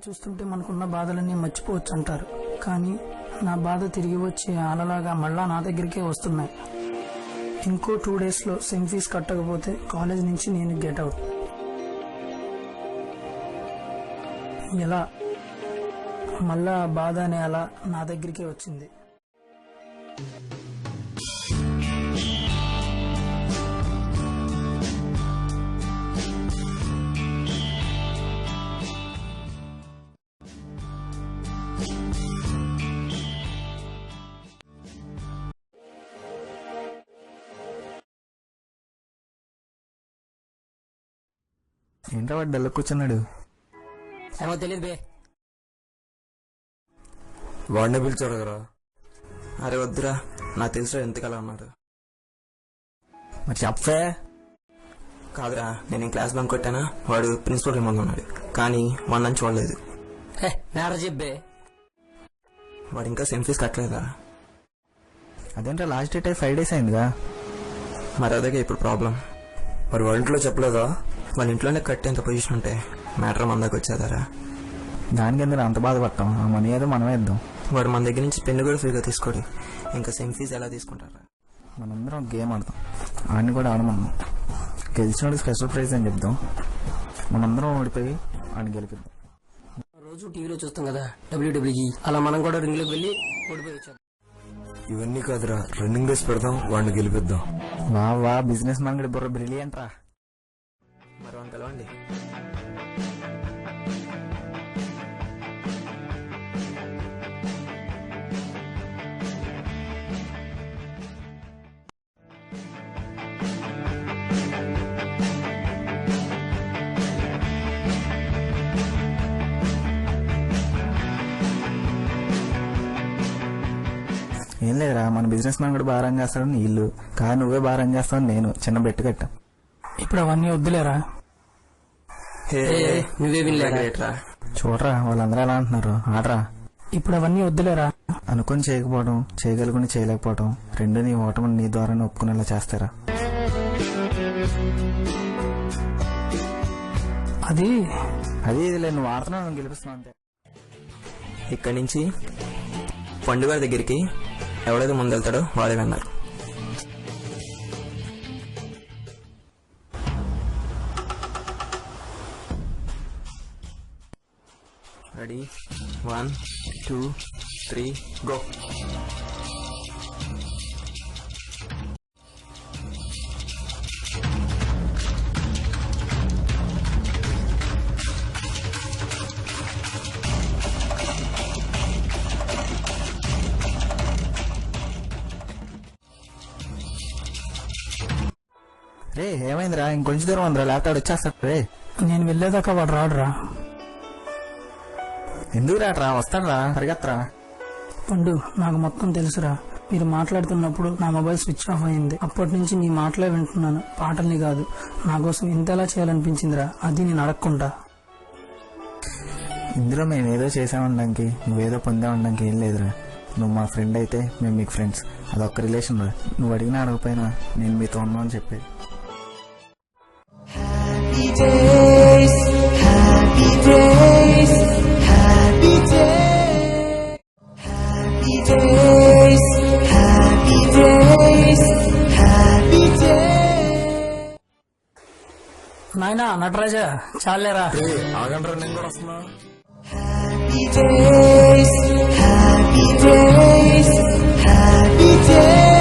చూస్తుంటే మనకున్న బాధలన్నీ మర్చిపోవచ్చు అంటారు, కానీ నా బాధ తిరిగి వచ్చి అలలాగా మళ్ళా నా దగ్గరికే వస్తున్నాయి. ఇంకో 2 డేస్లో సెమ్ ఫీజు కట్టకపోతే కాలేజ్ నుంచి నేను గెట్ అవుట్. ఎలా మళ్ళా బాధ అనే అలా నా దగ్గరికే వచ్చింది. ఏంటో వాడు డల్లు కూర్చున్నాడు. ఏమో తెలియదు బే. వాడిని పిలిచారు కదరా. అరే వద్దురా, నాకు తెలుసురా ఎంతకలా ఉన్నాడు. మరి చెప్పే. కాదురా, నేను క్లాస్ బంక్ కొట్టానా, వాడు ప్రిన్సిపల్ రూమ్ ఉన్నాడు, కానీ వాడిని చూడలేదు. నేర చెప్పే. వాడు ఇంకా సెమ్ ఫీజు కట్టలేదా? అదేంటో లాస్ట్ డేట్ 5 days అయిందిగా. మరి అదేగా ఇప్పుడు ప్రాబ్లం. మరి వాళ్ళ ఇంట్లో చెప్పలేదా? వాళ్ళ ఇంట్లోనే కట్టేంత పొజిషన్ ఉంటే మ్యాటర్ మన దగ్గర వచ్చేదారా? దానికి ఎందుకు అంత బాధపడతాం? ఆ మనీ ఏదో మనమే ఇద్దాం. వాడు మన దగ్గర నుంచి పెన్ను కూడా ఫ్రీగా తీసుకోడు, ఇంకా సెమ్ ఫీజు ఎలా తీసుకుంటారా? మనందరం గేమ్ ఆడతాం, ఆడిని కూడా ఆడమన్నాం. గెలిచినోడు స్పెషల్ ప్రైజ్ అని చెప్దాం. మనందరం ఓడిపోయి ఆడిని గెలిపిద్దాం. రోజు టీవీలో చూస్తాం కదా WWE, అలా మనం కూడా రింగ్లోకి వెళ్ళి ఓడిపోయి వచ్చాం. ఇవన్నీ కాదురా, రన్నింగ్ రేస్ పెడదాం, వాడిని గెలిపిద్దాం. వా బిజినెస్ మ్యాన్ గడి బుర్ర బ్రిలియంట్ రా. మరి వాడిని కలవండి. ఏం లేదురా, మన బిజినెస్ మ్యాన్ కూడా బాగా రన్ చేస్తాడు నీళ్ళు, కానీ నువ్వే బాగా రన్ చేస్తావు నేను చిన్న బెట్టు కట్టా. ఇప్పుడు అవన్నీ వద్దులేరా. నువ్వే వినలేరా? చూడరా వాళ్ళందరూ ఎలా అంటున్నారు, ఆడరా. ఇప్పుడు అవన్నీ వద్దులేరా. అనుకుని చేయకపోవడం, చేయగలుగుని చేయలేకపోవడం, రెండు నీ ఓటమిని నీ ద్వారానే ఒప్పుకునేలా చేస్తారా? అది ఇది నువ్వు ఆడుతున్నావు, నువ్వు గెలిపిస్తున్నావు అంతే. ఇక్కడి నుంచి పండుగ దగ్గరికి ఎవడైతే ముందెళ్తాడో వాడే విన్నారు. Ready, 1 2 3 go. రే ఏమైందిరా, ఇంకొంచెం దూరం ఉందిరా, లేకపోతే వచ్చేస్తాడు. రే నేను వెళ్ళేదాకా వాడు రాడురా. ఎందుకు రాట్రా, వస్తాడరా, పరిగెత్తరా. పండు, నాకు మొత్తం తెలుసురా. మీరు మాట్లాడుతున్నప్పుడు నా మొబైల్ స్విచ్ ఆఫ్ అయింది. అప్పటి నుంచి నీ మాటలే వింటున్నాను, పాటల్ని కాదు. నా కోసం ఇంతలా చేయాలనిపించిందిరా, అది నేను అడగకుండా. ఇందులో మేము ఏదో చేసామనడానికి, నువ్వేదో పొందామనడానికి ఏం లేదురా. నువ్వు మా ఫ్రెండ్ అయితే మేము మీకు ఫ్రెండ్స్, అదొక్క రిలేషన్ రా. నువ్వు అడిగినా అడగపోయినా నేను మీతో ఉన్నా అని చెప్పేది. నాయనా నటరాజా, చాలేరా. ఆగండ్రా, నేను కూడా వస్తున్నా. Happy days, happy days, happy days.